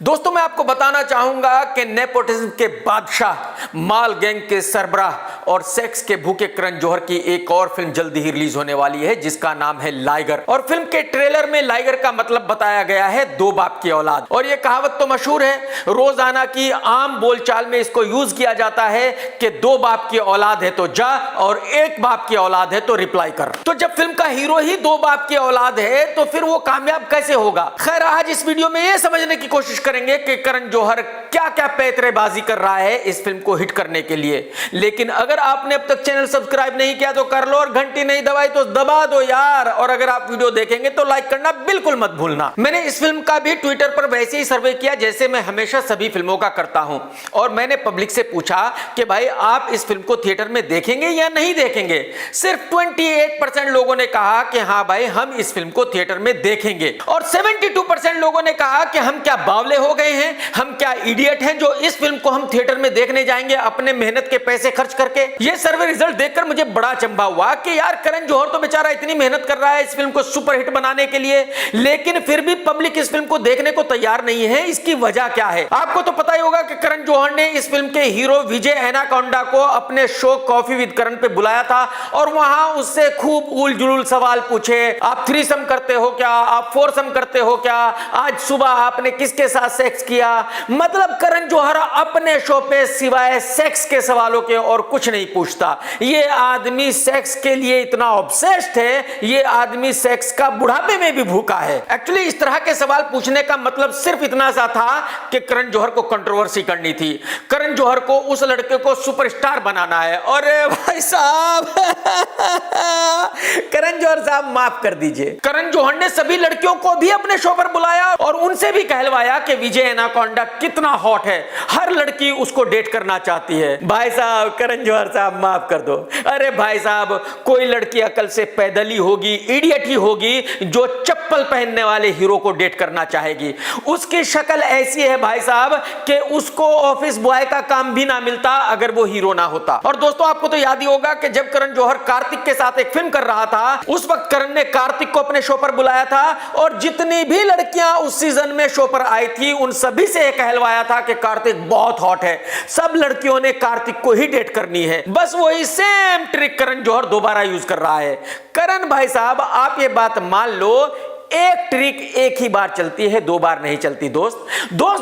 दोस्तों मैं आपको बताना चाहूंगा कि नेपोटिज्म के बादशाह, माल गैंग के सरबराह और सेक्स के भूखे करण जौहर की एक और फिल्म जल्दी ही रिलीज होने वाली है जिसका नाम है लाइगर। और फिल्म के ट्रेलर में लाइगर का मतलब बताया गया है दो बाप की औलाद। और यह कहावत तो मशहूर है, रोजाना की आम बोलचाल में इसको यूज किया जाता है कि दो बाप की औलाद है तो जा और एक बाप की औलाद है तो रिप्लाई कर। तो जब फिल्म का हीरो ही दो बाप की औलाद है तो फिर वो कामयाब कैसे होगा? खैर आज इस वीडियो में यह समझने की कोशिश करेंगे कि करण जौहर क्या क्या पैतरेबाजी कर रहा है इस फिल्म को हिट करने के लिए। लेकिन अगर आपने अब तक चैनल सब्सक्राइब नहीं किया तो कर लो और घंटी नहीं दबाई तो दबा दो यार। और अगर आप वीडियो देखेंगे तो लाइक करना बिल्कुल मत भूलना। मैंने इस फिल्म का भी ट्विटर पर वैसे ही सर्वे किया जैसे मैं हमेशा सभी फिल्मों का करता हूं और मैंने पब्लिक से पूछा कि भाई आप इस फिल्म को थिएटर में देखेंगे या नहीं देखेंगे। सिर्फ 28% लोगों ने कहा कि हां भाई हम इस फिल्म को थिएटर में देखेंगे और 72% लोगों ने कहा कि हम क्या बावले हो गए हैं, हम क्या इडियट हैं जो इस फिल्म को हम थिएटर में देखने जाएंगे अपने मेहनत के पैसे खर्च करके। ये सर्वे रिजल्ट देखकर मुझे बड़ा अचंभा हुआ कि यार करण जौहर तो बेचारा इतनी मेहनत कर रहा है इस फिल्म को सुपरहिट बनाने के लिए, लेकिन फिर भी पब्लिक इस फिल्म को देखने को तैयार नहीं है। इसकी वजह क्या है? आपको तो पता ही होगा कि करण जौहर ने इस फिल्म के हीरो विजय एनाकोंडा को अपने शो कॉफी विद करण पे बुलाया था और वहां उससे खूब उल जुलूल सवाल पूछे। आप थ्रीसम करते हो क्या? आप फोरसम करते हो क्या? आज सुबह आपने किसके साथ सेक्स किया? मतलब करण जौहर अपने शो पे सिवाय सेक्स के सवालों के और कुछ नहीं पूछता। ये आदमी सेक्स के लिए इतना ऑब्सेस्ड है, ये आदमी सेक्स का बुढ़ापे में भी भूखा है। एक्चुअली इस तरह के सवाल पूछने का मतलब सिर्फ इतना सा था कि करण जौहर को कंट्रोवर्सी करनी थी, करण जौहर को उस लड़के को सुपरस्टार बनाना है। और भाई साहब करण जौहर साहब माफ कर दीजिए, करण जौहर ने सभी लड़कियों को भी अपने शो पर बुलाया और उनसे भी कहलवाया कि विजय एनाकोंडा कितना हॉट है, हर लड़की उसको डेट करना चाहती है। भाई साहब करण जौहर साहब माफ कर दो। अरे भाई साहब कोई लड़की अकल से पैदल ही होगी, इडियट ही होगी जो चप्पल पहनने वाले हीरो को डेट करना चाहेगी। उसकी शक्ल ऐसी है भाई साहब कि उसको ऑफिस बॉय का काम भी ना मिलता अगर वो हीरो ना होता। और दोस्तों आपको तो याद ही होगा कि जब करण जौहर कार्तिक के साथ एक फिल्म कर रहा था उस वक्त करण ने कार्तिक को अपने शो पर बुलाया था और जितनी भी लड़कियां उस सीजन में शो पर आई थी उन सभी से यह कहलवाया था कि कार्तिक बहुत हॉट है, सब लड़कियों ने कार्तिक को ही डेट करनी है। बस वही सेम ट्रिक करण जौहर दोबारा यूज कर रहा है। करण भाई साहब आप ये बात मान लो, एक ट्रिक एक ही बार चलती है, दो बार नहीं चलती। दोस्त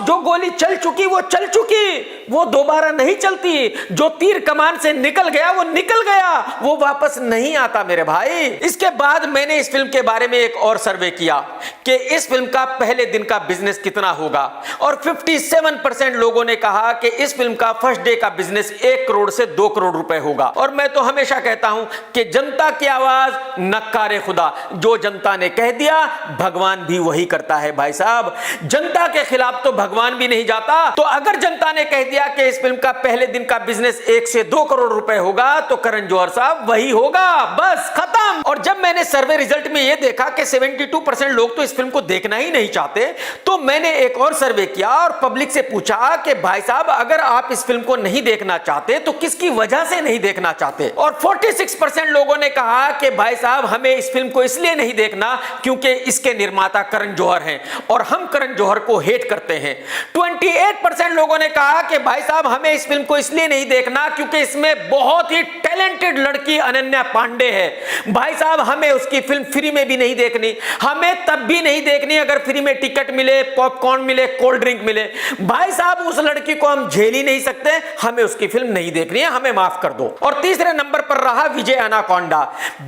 जो गोली चल चुकी वो चल चुकी, वो दोबारा नहीं चलती। जो तीर कमान से निकल गया वो निकल गया, वो वापस नहीं आता मेरे भाई। इसके बाद मैंने इस फिल्म के बारे में एक और सर्वे किया कि इस फिल्म का पहले दिन का बिजनेस कितना होगा और 57% लोगों ने कहा कि इस फिल्म का फर्स्ट डे का बिजनेस 1 करोड़ से 2 करोड़ रुपए होगा। और मैं तो हमेशा कहता हूं कि जनता की आवाज नक्कारे खुदा, जो जनता ने कह दिया भगवान भी वही करता है। भाई साहब जनता के खिलाफ तो भगवान भी नहीं जाता। तो अगर जनता ने कह दिया कि इस फिल्म का पहले दिन का बिजनेस 1 से 2 करोड़ रुपए होगा तो करण जौहर साहब वही होगा, बस खत्म। और जब मैंने सर्वे रिजल्ट में यह देखा कि 72% लोग तो इस फिल्म को देखना ही नहीं चाहते तो मैंने एक और सर्वे किया और पब्लिक से पूछा कि भाई साहब अगर आप इस फिल्म को नहीं देखना चाहते तो किसकी वजह से नहीं देखना चाहते। और 46% लोगों ने कहा कि भाई साहब हमें इस फिल्म को इसलिए नहीं देखना क्योंकि इसके निर्माता करण जौहर हैं और हम करण जौहर को हेट करते हैं। 28% लोगों ने कहा कि भाई साहब हमें इस फिल्म को इसलिए नहीं देखना क्योंकि इसमें बहुत ही टैलेंटेड लड़की अनन्या पांडे है। भाई साहब हमें उसकी फिल्म फ्री में भी नहीं देखनी, हमें तब भी नहीं देखनी अगर फ्री में टिकट मिले, पॉपकॉर्न मिले, कोल्ड ड्रिंक मिले। भाई साहब उस लड़की को हम झेल ही नहीं सकते, हमें उसकी फिल्म नहीं देखनी है, हमें माफ कर दो। और तीसरे नंबर पर रहा विजय एनाकोंडा।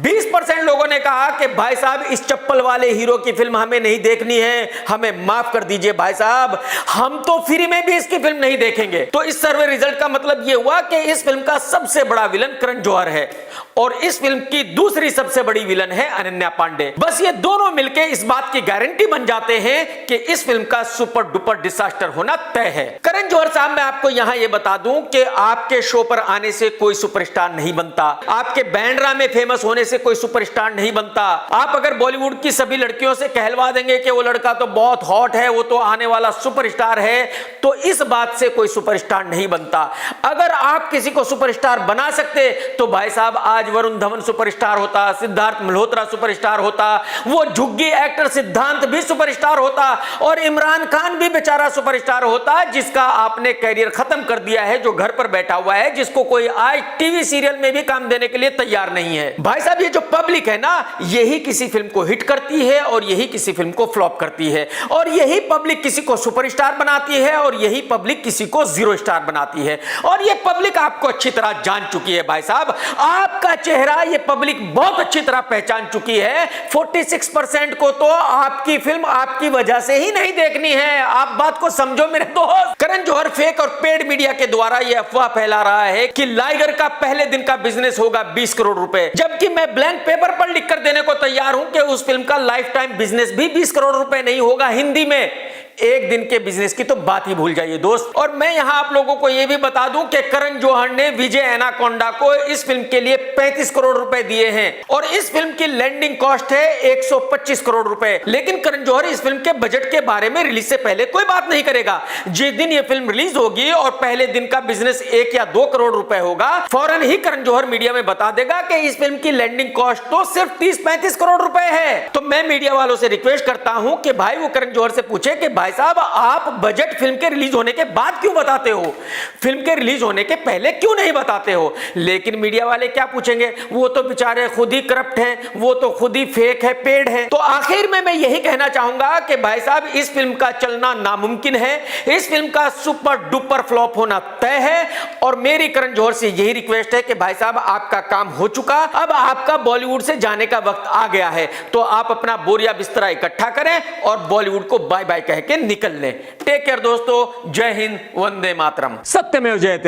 20% लोगों ने कहा कि भाई साहब इस चप्पल वाले हीरो की फिल्म हमें नहीं देखनी है, हमें माफ कर दीजिए भाई साहब, हम तो फ्री में भी इसकी फिल्म नहीं देखेंगे। तो इस सर्वे रिजल्ट का मतलब यह हुआ कि इस फिल्म का सबसे बड़ा विलन करण जौहर है और इस फिल्म की दूसरी सबसे बड़ी विलन है अनन्या पांडे। बस ये दोनों मिलकर इस बात की गारंटी बन जाते हैं कि इस फिल्म का सुपर डुपर डिजास्टर होना तय है। करण जौहर साहब मैं आपको यहां यह बता दूं कि आपके शो पर आने से कोई सुपरस्टार नहीं बनता, आपके बैंड्रा में फेमस होने से कोई सुपरस्टार नहीं बनता। आप अगर बॉलीवुड की सभी लड़कियों लड़कियों से कहलवा देंगे कि वो लड़का तो बहुत हॉट है, वो तो आने वाला सुपरस्टार है, तो इस बात से कोई सुपरस्टार नहीं बनता। अगर आप किसी को सुपरस्टार बना सकते तो भाई साहब आज वरुण धवन सुपरस्टार होता, सिद्धार्थ मल्होत्रा सुपरस्टार होता, वो झुग्गी एक्टर सिद्धांत भी सुपरस्टार होता और इमरान खान भी बेचारा सुपरस्टार होता, जिसका आपने कैरियर खत्म कर दिया है, जो घर पर बैठा हुआ है, जिसको कोई आज टीवी सीरियल में भी काम देने के लिए तैयार नहीं है। भाई साहब ये जो पब्लिक है ना, यही किसी फिल्म को हिट करती है और यही किसी फिल्म को फ्लॉप करती है, और यही पब्लिक किसी को सुपरस्टार बनाती है और यही पब्लिक किसी को जीरो स्टार बनाती है। और ये पब्लिक आपको अच्छी तरह जान चुकी है भाई साहब, आपका चेहरा ये पब्लिक बहुत अच्छी तरह पहचान चुकी है। 46% को तो आपकी फिल्म आपकी वजह से ही नहीं देखनी है। आप बात को समझो मेरे दोस्त। करण जौहर फेक और पेड मीडिया के द्वारा यह अफवाह फैला रहा है कि लाइगर का पहले दिन का बिजनेस होगा 20 करोड़ रुपए, जबकि मैं ब्लैंक पेपर पर लिखकर देने को तैयार हूं कि उस फिल्म का लाइफ टाइम बिजनेस भी 20 करोड़ रुपए नहीं होगा। हिंदी में एक दिन के बिजनेस की तो बात ही भूल जाइए दोस्त। और मैं यहां आप लोगों को यह भी बता दूं कि करण जौहर ने विजय एनाकोंडा को इस फिल्म के लिए 35 करोड़ रुपए दिए हैं और इस फिल्म की लैंडिंग कॉस्ट है 125 करोड़ रुपए। लेकिन करण जौहर इस फिल्म के बजट के बारे में रिलीज से पहले कोई बात नहीं करेगा। जिस दिन यह फिल्म रिलीज होगी और पहले दिन का बिजनेस 1 या 2 करोड़ रुपए होगा, फौरन ही करण जौहर मीडिया में बता देगा कि इस फिल्म की लैंडिंग कॉस्ट तो सिर्फ 30-35 करोड़ रुपए है। तो मैं मीडिया वालों से रिक्वेस्ट करता हूं कि भाई वो करण जौहर से पूछे कि भाई साहब आप बजट फिल्म के रिलीज होने के बाद क्यों बताते हो, फिल्म के रिलीज होने के पहले क्यों नहीं बताते हो। लेकिन मीडिया वाले क्या पूछेंगे, वो तो बेचारे खुद ही करप्ट हैं, वो तो खुद ही फेक है, पेड है। तो आखिर में मैं यही कहना चाहूंगा कि भाई साहब इस फिल्म का चलना नामुमकिन है, इस फिल्म का सुपर डुपर फ्लॉप होना तय है। और मेरी करण जौहर से यही रिक्वेस्ट है कि भाई साहब आपका काम हो चुका, अब आपका बॉलीवुड से जाने का वक्त आ गया है, तो आप अपना बोरिया बिस्तरा इकट्ठा करें और बॉलीवुड को बाय बाय कह के निकल लें। टेक केयर दोस्तों, जय हिंद, वंदे मातरम, सत्यमेव जयते।